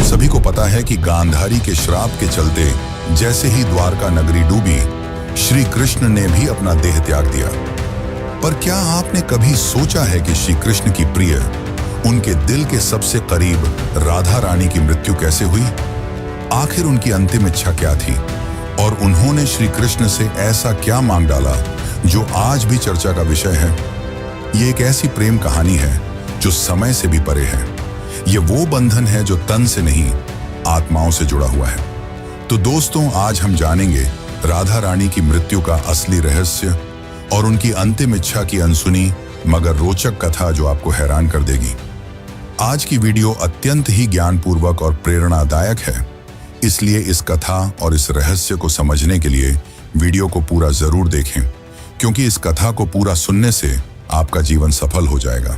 हम सभी को पता है कि गांधारी के श्राप के चलते जैसे ही द्वारका नगरी डूबी, श्री कृष्ण ने भी अपना देह त्याग दिया। पर क्या आपने कभी सोचा है कि श्री कृष्ण की प्रिय, उनके दिल के सबसे करीब राधा रानी की मृत्यु कैसे हुई? आखिर उनकी अंतिम इच्छा क्या थी और उन्होंने श्री कृष्ण से ऐसा क्या मांग डाला जो आज भी चर्चा का विषय है? ये एक ऐसी प्रेम कहानी है जो समय से भी परे है। ये वो बंधन है जो तन से नहीं, आत्माओं से जुड़ा हुआ है। तो दोस्तों, आज हम जानेंगे राधा रानी की मृत्यु का असली रहस्य और उनकी अंतिम इच्छा की अनसुनी मगर रोचक कथा जो आपको हैरान कर देगी। आज की वीडियो अत्यंत ही ज्ञानपूर्वक और प्रेरणादायक है, इसलिए इस कथा और इस रहस्य को समझने के लिए वीडियो को पूरा जरूर देखें, क्योंकि इस कथा को पूरा सुनने से आपका जीवन सफल हो जाएगा।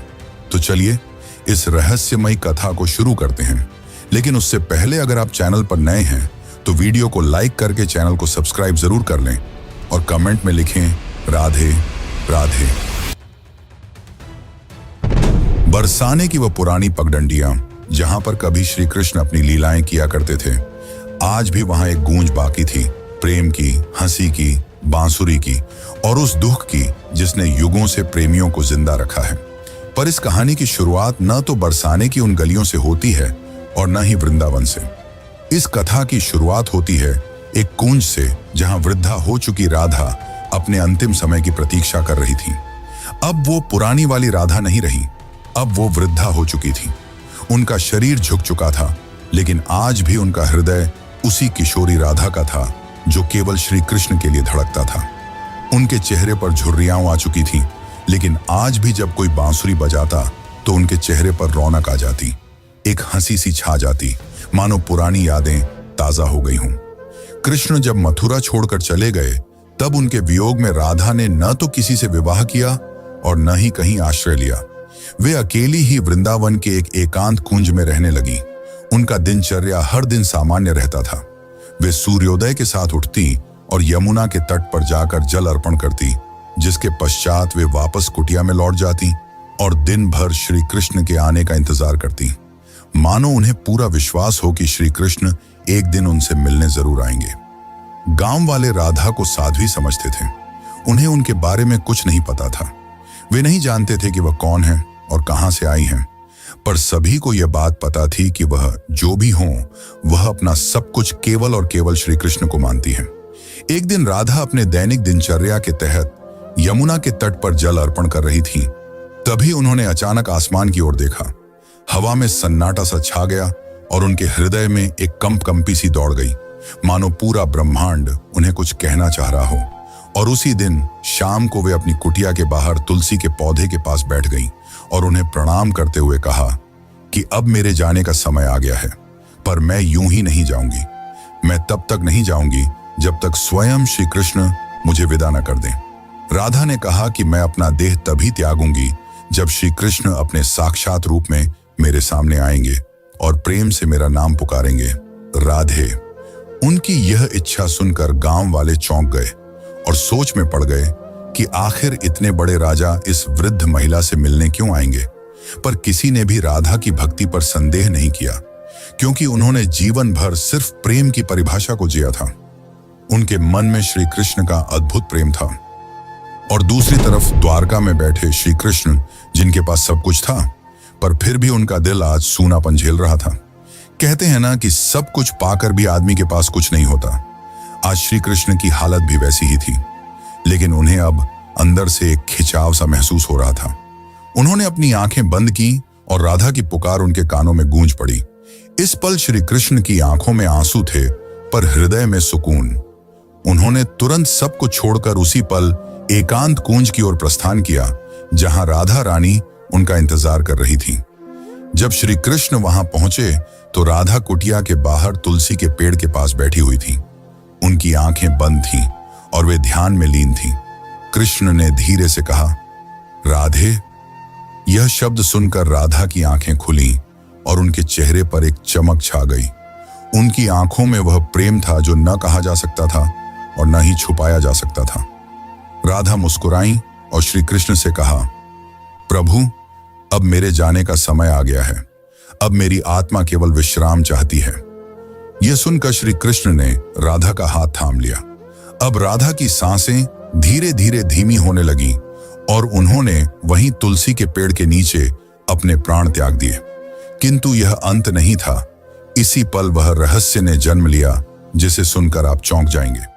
तो चलिए इस रहस्यमयी कथा को शुरू करते हैं। लेकिन उससे पहले अगर आप चैनल पर नए हैं तो वीडियो को लाइक करके चैनल को सब्सक्राइब जरूर कर लें और कमेंट में लिखें राधे राधे। बरसाने की वह पुरानी पगडंडियां जहां पर कभी श्री कृष्ण अपनी लीलाएं किया करते थे, आज भी वहां एक गूंज बाकी थी, प्रेम की, हंसी की, बांसुरी की और उस दुख की जिसने युगों से प्रेमियों को जिंदा रखा है। पर इस कहानी की शुरुआत न तो बरसाने की उन गलियों से होती है और न ही वृंदावन से। इस कथा की शुरुआत होती है एक कुंज से, जहां वृद्धा हो चुकी राधा अपने अंतिम समय की प्रतीक्षा कर रही थी। अब वो पुरानी वाली राधा नहीं रही, अब वो वृद्धा हो चुकी थी। उनका शरीर झुक चुका था, लेकिन आज भी उनका हृदय उसी किशोरी राधा का था जो केवल श्री कृष्ण के लिए धड़कता था। उनके चेहरे पर झुर्रियां आ चुकी थीं, लेकिन आज भी जब कोई बांसुरी बजाता तो उनके चेहरे पर रौनक आ जाती, एक हंसी सी छा जाती, मानो पुरानी यादें ताजा हो गई हों। कृष्ण जब मथुरा छोड़कर चले गए, तब उनके वियोग में राधा ने न तो किसी से विवाह किया और न ही कहीं आश्रय लिया। वे अकेली ही वृंदावन के एक एकांत कुंज में रहने लगी। उनका दिनचर्या हर दिन सामान्य रहता था। वे सूर्योदय के साथ उठती और यमुना के तट पर जाकर जल अर्पण करती, जिसके पश्चात वे वापस कुटिया में लौट जाती और दिन भर श्री कृष्ण के आने का इंतजार करती, मानो उन्हें पूरा विश्वास हो कि श्री कृष्ण एक दिन उनसे मिलने जरूर आएंगे। गांव वाले राधा को साध्वी समझते थे। उन्हें उनके बारे में कुछ नहीं पता था। वे नहीं जानते थे कि वह कौन है और कहां से आई हैं, पर सभी को यह बात पता थी कि वह जो भी हो, वह अपना सब कुछ केवल और केवल श्री कृष्ण को मानती है। एक दिन राधा अपने दैनिक दिनचर्या के तहत यमुना के तट पर जल अर्पण कर रही थी। तभी उन्होंने अचानक आसमान की ओर देखा। हवा में सन्नाटा सा छा गया और उनके हृदय में एक कंपी सी दौड़ गई, मानो पूरा ब्रह्मांड उन्हें कुछ कहना चाह रहा हो। और उसी दिन शाम को वे अपनी कुटिया के बाहर तुलसी के पौधे के पास बैठ गईं और उन्हें प्रणाम करते हुए कहा कि अब मेरे जाने का समय आ गया है, पर मैं यूं ही नहीं जाऊंगी। मैं तब तक नहीं जाऊंगी जब तक स्वयं श्री कृष्ण मुझे विदा न कर दें। राधा ने कहा कि मैं अपना देह तभी त्यागूंगी जब श्री कृष्ण अपने साक्षात रूप में मेरे सामने आएंगे और प्रेम से मेरा नाम पुकारेंगे, राधे। उनकी यह इच्छा सुनकर गांव वाले चौंक गए और सोच में पड़ गए कि आखिर इतने बड़े राजा इस वृद्ध महिला से मिलने क्यों आएंगे। पर किसी ने भी राधा की भक्ति पर संदेह नहीं किया, क्योंकि उन्होंने जीवन भर सिर्फ प्रेम की परिभाषा को जिया था। उनके मन में श्री कृष्ण का अद्भुत प्रेम था और दूसरी तरफ द्वारका में बैठे श्री कृष्ण, जिनके पास सब कुछ था, पर फिर भी उनका दिल आज सूनापन झेल रहा था। कहते हैं ना कि सब कुछ पाकर भी आदमी के पास कुछ नहीं होता। आज श्री कृष्ण की हालत भी वैसी ही थी, लेकिन उन्हें अब अंदर से एक खिंचाव सा महसूस हो रहा था। उन्होंने अपनी आंखें बंद की और राधा की पुकार उनके कानों में गूंज पड़ी। इस पल श्री कृष्ण की आंखों में आंसू थे, पर हृदय में सुकून। उन्होंने तुरंत सब कुछ छोड़कर उसी पल एकांत कुंज की ओर प्रस्थान किया, जहां राधा रानी उनका इंतजार कर रही थी। जब श्री कृष्ण वहां पहुंचे तो राधा कुटिया के बाहर तुलसी के पेड़ के पास बैठी हुई थी। उनकी आंखें बंद थीं और वे ध्यान में लीन थीं। कृष्ण ने धीरे से कहा, राधे। यह शब्द सुनकर राधा की आंखें खुली और उनके चेहरे पर एक चमक छा गई। उनकी आंखों में वह प्रेम था जो न कहा जा सकता था और न ही छुपाया जा सकता था। राधा मुस्कुराई और श्री कृष्ण से कहा, प्रभु, अब मेरे जाने का समय आ गया है। अब मेरी आत्मा केवल विश्राम चाहती है। यह सुनकर श्री कृष्ण ने राधा का हाथ थाम लिया। अब राधा की सांसें धीरे धीरे धीमी होने लगी और उन्होंने वहीं तुलसी के पेड़ के नीचे अपने प्राण त्याग दिए। किंतु यह अंत नहीं था। इसी पल वह रहस्य ने जन्म लिया जिसे सुनकर आप चौंक जाएंगे।